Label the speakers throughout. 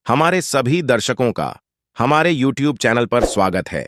Speaker 1: हमारे सभी दर्शकों का हमारे YouTube चैनल पर स्वागत है।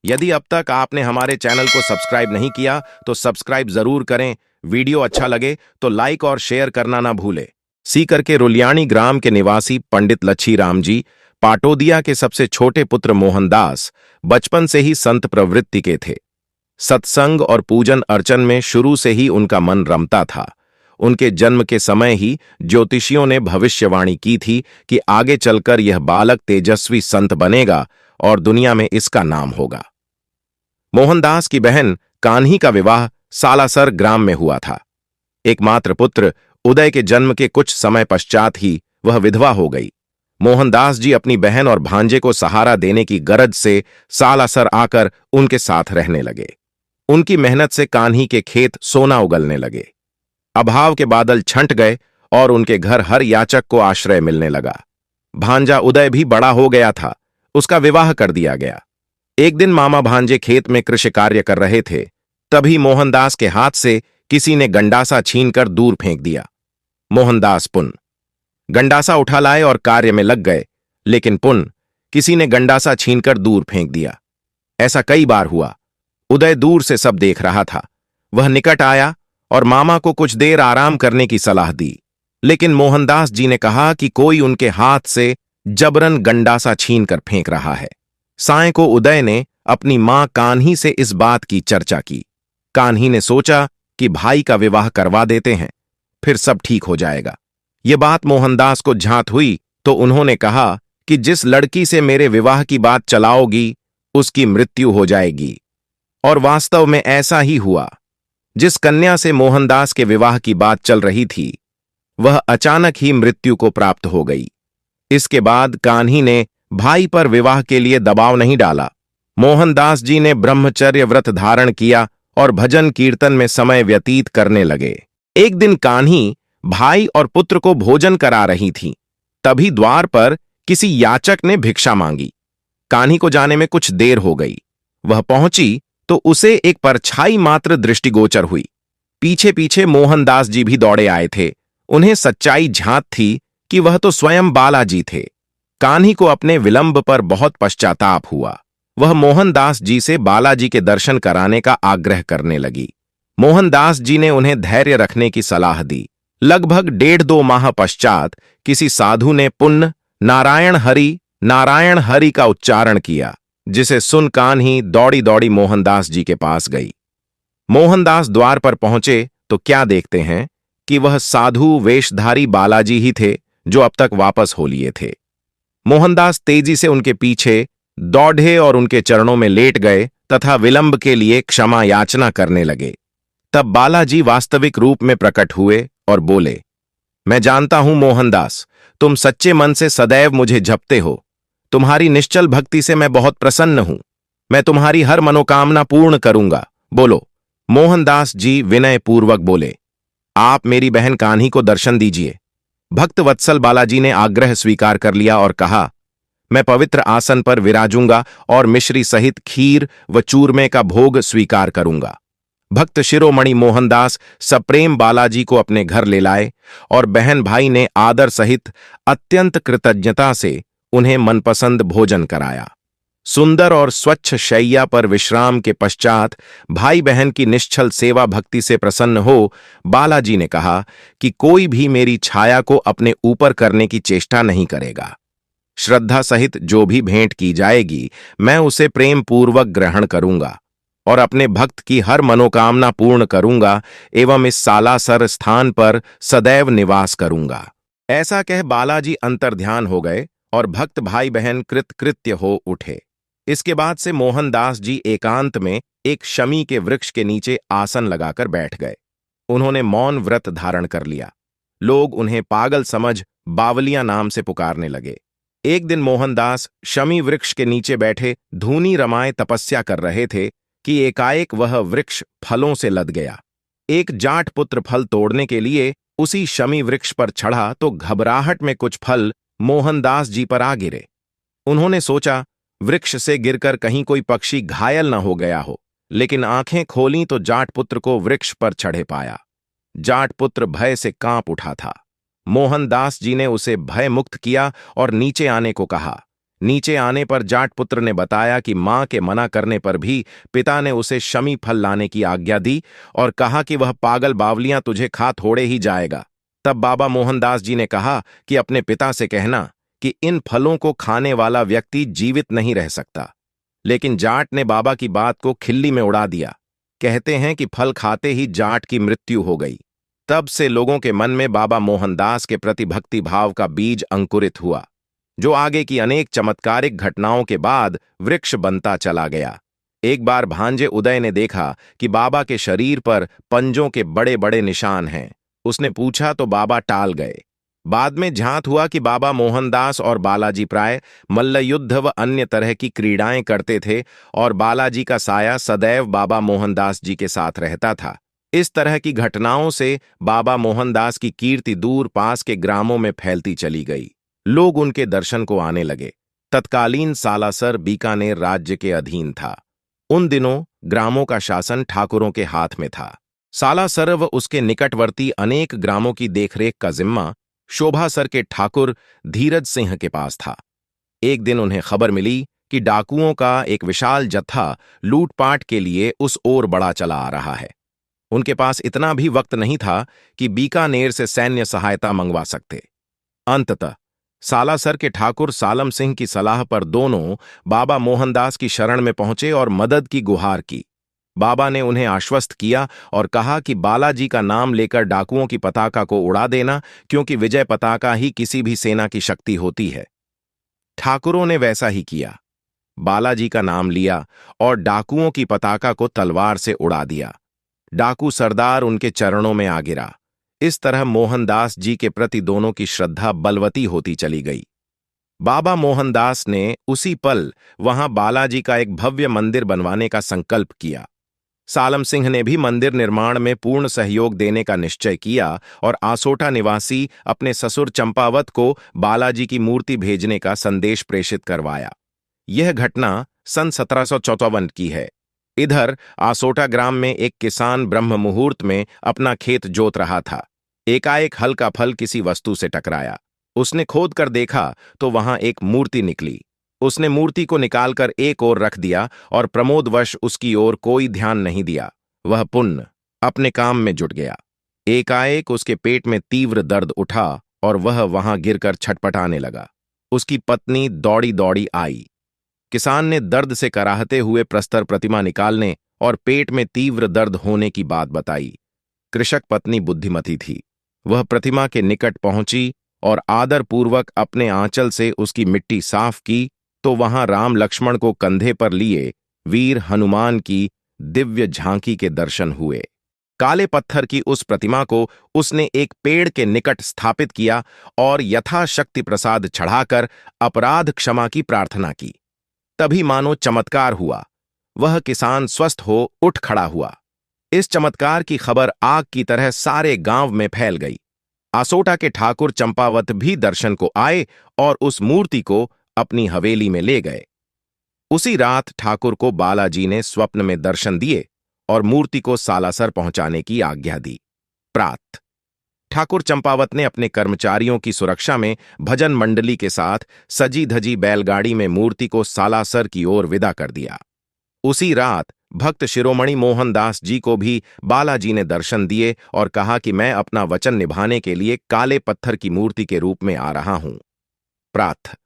Speaker 1: यदि अब तक आपने हमारे चैनल को सब्सक्राइब नहीं किया तो सब्सक्राइब जरूर करें। वीडियो अच्छा लगे तो लाइक और शेयर करना ना भूलें। सीकर के रुलियाणी ग्राम के निवासी पंडित लच्छी राम जी, पाटोदिया के सबसे छोटे पुत्र मोहनदास बचपन से ही संत प्रवृत्ति के थे। सत्संग और पूजन अर्चन में शुरू से ही उनका मन रमता था। उनके जन्म के समय ही ज्योतिषियों ने भविष्यवाणी की थी कि आगे चलकर यह बालक तेजस्वी संत बनेगा और दुनिया में इसका नाम होगा। मोहनदास की बहन कान्ही का विवाह सालासर ग्राम में हुआ था। एकमात्र पुत्र उदय के जन्म के कुछ समय पश्चात ही वह विधवा हो गई। मोहनदास जी अपनी बहन और भांजे को सहारा देने की गरज से सालासर आकर उनके साथ रहने लगे। उनकी मेहनत से कान्ही के खेत सोना उगलने लगे। अभाव के बादल छंट गए और उनके घर हर याचक को आश्रय मिलने लगा। भांजा उदय भी बड़ा हो गया था, उसका विवाह कर दिया गया। एक दिन मामा भांजे खेत में कृषि कार्य कर रहे थे, तभी मोहनदास के हाथ से किसी ने गंडासा छीनकर दूर फेंक दिया। मोहनदास पुन गंडासा उठा लाए और कार्य में लग गए, लेकिन पुन किसी ने गंडासा छीनकर दूर फेंक दिया। ऐसा कई बार हुआ। उदय दूर से सब देख रहा था। वह निकट आया और मामा को कुछ देर आराम करने की सलाह दी, लेकिन मोहनदास जी ने कहा कि कोई उनके हाथ से जबरन गंडासा छीनकर फेंक रहा है। साय को उदय ने अपनी मां कान्ही से इस बात की चर्चा की। कान्ही ने सोचा कि भाई का विवाह करवा देते हैं, फिर सब ठीक हो जाएगा। ये बात मोहनदास को झांत हुई तो उन्होंने कहा कि जिस लड़की से मेरे विवाह की बात चलाओगी उसकी मृत्यु हो जाएगी। और वास्तव में ऐसा ही हुआ। जिस कन्या से मोहनदास के विवाह की बात चल रही थी वह अचानक ही मृत्यु को प्राप्त हो गई। इसके बाद कान्ही ने भाई पर विवाह के लिए दबाव नहीं डाला। मोहनदास जी ने ब्रह्मचर्य व्रत धारण किया और भजन कीर्तन में समय व्यतीत करने लगे। एक दिन कान्ही भाई और पुत्र को भोजन करा रही थी, तभी द्वार पर किसी याचक ने भिक्षा मांगी। कान्ही को जाने में कुछ देर हो गई। वह पहुंची तो उसे एक परछाई मात्र दृष्टिगोचर हुई। पीछे पीछे मोहनदास जी भी दौड़े आए थे। उन्हें सच्चाई झांत थी कि वह तो स्वयं बालाजी थे। कान्ही को अपने विलंब पर बहुत पश्चाताप हुआ। वह मोहनदास जी से बालाजी के दर्शन कराने का आग्रह करने लगी। मोहनदास जी ने उन्हें धैर्य रखने की सलाह दी। लगभग 1.5-2 माह पश्चात किसी साधु ने पुण्य नारायण हरि का उच्चारण किया, जिसे सुन कान्ही दौड़ी दौड़ी मोहनदास जी के पास गई। मोहनदास द्वार पर पहुंचे तो क्या देखते हैं कि वह साधु वेशधारी बालाजी ही थे जो अब तक वापस हो लिए थे। मोहनदास तेजी से उनके पीछे दौड़े और उनके चरणों में लेट गए तथा विलंब के लिए क्षमा याचना करने लगे। तब बालाजी वास्तविक रूप में प्रकट हुए और बोले, मैं जानता हूं मोहनदास, तुम सच्चे मन से सदैव मुझे जपते हो। तुम्हारी निश्चल भक्ति से मैं बहुत प्रसन्न हूं। मैं तुम्हारी हर मनोकामना पूर्ण करूंगा। बोलो। मोहनदास जी विनय पूर्वक बोले, आप मेरी बहन कान्ही को दर्शन दीजिए। भक्त वत्सल बालाजी ने आग्रह स्वीकार कर लिया और कहा, मैं पवित्र आसन पर विराजूंगा और मिश्री सहित खीर व चूरमे का भोग स्वीकार करूंगा। भक्त शिरोमणि मोहनदास सप्रेम बालाजी को अपने घर ले लाए और बहन भाई ने आदर सहित अत्यंत कृतज्ञता से उन्हें मनपसंद भोजन कराया। सुंदर और स्वच्छ शैया पर विश्राम के पश्चात भाई बहन की निश्चल सेवा भक्ति से प्रसन्न हो बालाजी ने कहा कि कोई भी मेरी छाया को अपने ऊपर करने की चेष्टा नहीं करेगा। श्रद्धा सहित जो भी भेंट की जाएगी मैं उसे प्रेम पूर्वक ग्रहण करूंगा और अपने भक्त की हर मनोकामना पूर्ण करूंगा एवं इस सालासर स्थान पर सदैव निवास करूंगा। ऐसा कह बालाजी अंतर्ध्यान हो गए और भक्त भाई बहन कृतकृत्य हो उठे। इसके बाद से मोहनदास जी एकांत में एक शमी के वृक्ष के नीचे आसन लगाकर बैठ गए। उन्होंने मौन व्रत धारण कर लिया। लोग उन्हें पागल समझ बावलिया नाम से पुकारने लगे। एक दिन मोहनदास शमी वृक्ष के नीचे बैठे धूनी रमाए तपस्या कर रहे थे कि एकाएक वह वृक्ष फलों से लद गया। एक जाट पुत्र फल तोड़ने के लिए उसी शमी वृक्ष पर चढ़ा तो घबराहट में कुछ फल मोहनदास जी पर आ गिरे। उन्होंने सोचा वृक्ष से गिरकर कहीं कोई पक्षी घायल न हो गया हो, लेकिन आंखें खोलीं तो जाट पुत्र को वृक्ष पर चढ़े पाया। जाट पुत्र भय से कांप उठा था। मोहनदास जी ने उसे भय मुक्त किया और नीचे आने को कहा। नीचे आने पर जाट पुत्र ने बताया कि मां के मना करने पर भी पिता ने उसे शमी फल लाने की आज्ञा दी और कहा कि वह पागल बावलियां तुझे खा थोड़े ही जाएगा। तब बाबा मोहनदास जी ने कहा कि अपने पिता से कहना कि इन फलों को खाने वाला व्यक्ति जीवित नहीं रह सकता। लेकिन जाट ने बाबा की बात को खिल्ली में उड़ा दिया। कहते हैं कि फल खाते ही जाट की मृत्यु हो गई। तब से लोगों के मन में बाबा मोहनदास के प्रति भक्ति भाव का बीज अंकुरित हुआ, जो आगे की अनेक चमत्कारिक घटनाओं के बाद वृक्ष बनता चला गया। एक बार भांजे उदय ने देखा कि बाबा के शरीर पर पंजों के बड़े बड़े निशान हैं। उसने पूछा तो बाबा टाल गए। बाद में झांत हुआ कि बाबा मोहनदास और बालाजी प्राय मल्लयुद्ध व अन्य तरह की क्रीड़ाएं करते थे और बालाजी का साया सदैव बाबा मोहनदास जी के साथ रहता था। इस तरह की घटनाओं से बाबा मोहनदास की कीर्ति दूर पास के ग्रामों में फैलती चली गई। लोग उनके दर्शन को आने लगे। तत्कालीन सालासर बीकानेर राज्य के अधीन था। उन दिनों ग्रामों का शासन ठाकुरों के हाथ में था। सालासर व उसके निकटवर्ती अनेक ग्रामों की देखरेख का जिम्मा शोभासर के ठाकुर धीरज सिंह के पास था। एक दिन उन्हें खबर मिली कि डाकुओं का एक विशाल जत्था लूटपाट के लिए उस ओर बढ़ा चला आ रहा है। उनके पास इतना भी वक्त नहीं था कि बीकानेर से सैन्य सहायता मंगवा सकते। अंततः सालासर के ठाकुर सालम सिंह की सलाह पर दोनों बाबा मोहनदास की शरण में पहुंचे और मदद की गुहार की। बाबा ने उन्हें आश्वस्त किया और कहा कि बालाजी का नाम लेकर डाकुओं की पताका को उड़ा देना, क्योंकि विजय पताका ही किसी भी सेना की शक्ति होती है। ठाकुरों ने वैसा ही किया। बालाजी का नाम लिया और डाकुओं की पताका को तलवार से उड़ा दिया। डाकू सरदार उनके चरणों में आ गिरा। इस तरह मोहनदास जी के प्रति दोनों की श्रद्धा बलवती होती चली गई। बाबा मोहनदास ने उसी पल वहां बालाजी का एक भव्य मंदिर बनवाने का संकल्प किया। सालम सिंह ने भी मंदिर निर्माण में पूर्ण सहयोग देने का निश्चय किया और आसोटा निवासी अपने ससुर चंपावत को बालाजी की मूर्ति भेजने का संदेश प्रेषित करवाया। यह घटना सन 1754 की है। इधर आसोटा ग्राम में एक किसान ब्रह्म मुहूर्त में अपना खेत जोत रहा था। एकाएक हल्का फल किसी वस्तु से टकराया। उसने खोद कर देखा तो वहां एक मूर्ति निकली। उसने मूर्ति को निकालकर एक ओर रख दिया और प्रमोदवश उसकी ओर कोई ध्यान नहीं दिया। वह पुण्य अपने काम में जुट गया। एकाएक उसके पेट में तीव्र दर्द उठा और वह वहां गिरकर छटपटाने लगा। उसकी पत्नी दौड़ी दौड़ी आई। किसान ने दर्द से कराहते हुए प्रस्तर प्रतिमा निकालने और पेट में तीव्र दर्द होने की बात बताई। कृषक पत्नी बुद्धिमती थी। वह प्रतिमा के निकट पहुंची और आदरपूर्वक अपने आंचल से उसकी मिट्टी साफ की तो वहां राम लक्ष्मण को कंधे पर लिए वीर हनुमान की दिव्य झांकी के दर्शन हुए। काले पत्थर की उस प्रतिमा को उसने एक पेड़ के निकट स्थापित किया और यथाशक्ति प्रसाद चढ़ाकर अपराध क्षमा की प्रार्थना की। तभी मानो चमत्कार हुआ। वह किसान स्वस्थ हो उठ खड़ा हुआ। इस चमत्कार की खबर आग की तरह सारे गांव में फैल गई। आसोटा के ठाकुर चंपावत भी दर्शन को आए और उस मूर्ति को अपनी हवेली में ले गए। उसी रात ठाकुर को बालाजी ने स्वप्न में दर्शन दिए और मूर्ति को सालासर पहुंचाने की आज्ञा दी। प्रात ठाकुर चंपावत ने अपने कर्मचारियों की सुरक्षा में भजन मंडली के साथ सजी धजी बैलगाड़ी में मूर्ति को सालासर की ओर विदा कर दिया। उसी रात भक्त शिरोमणि मोहनदास जी को भी बालाजी ने दर्शन दिए और कहा कि मैं अपना वचन निभाने के लिए काले पत्थर की मूर्ति के रूप में आ रहा हूं। प्रात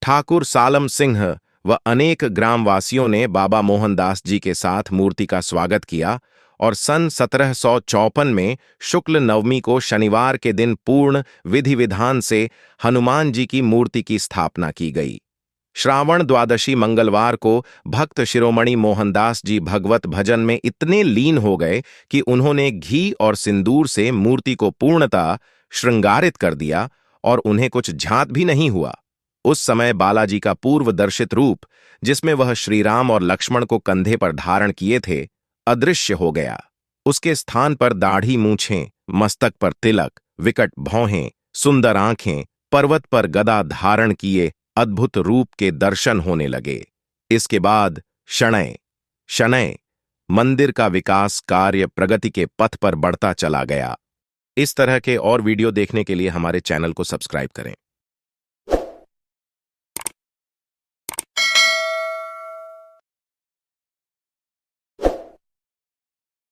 Speaker 1: ठाकुर सालम सिंह व अनेक ग्रामवासियों ने बाबा मोहनदास जी के साथ मूर्ति का स्वागत किया और सन 1754 में शुक्ल नवमी को शनिवार के दिन पूर्ण विधि विधान से हनुमान जी की मूर्ति की स्थापना की गई। श्रावण द्वादशी मंगलवार को भक्त शिरोमणि मोहनदास जी भगवत भजन में इतने लीन हो गए कि उन्होंने घी और सिंदूर से मूर्ति को पूर्णतः श्रृंगारित कर दिया और उन्हें कुछ झांत भी नहीं हुआ। उस समय बालाजी का पूर्व दर्शित रूप, जिसमें वह श्रीराम और लक्ष्मण को कंधे पर धारण किए थे, अदृश्य हो गया। उसके स्थान पर दाढ़ी मूछें, मस्तक पर तिलक, विकट भौहें, सुंदर आंखें, पर्वत पर गदा धारण किए अद्भुत रूप के दर्शन होने लगे। इसके बाद शनय शनय मंदिर का विकास कार्य प्रगति के पथ पर बढ़ता चला गया। इस तरह के और वीडियो देखने के लिए हमारे चैनल को सब्सक्राइब करें।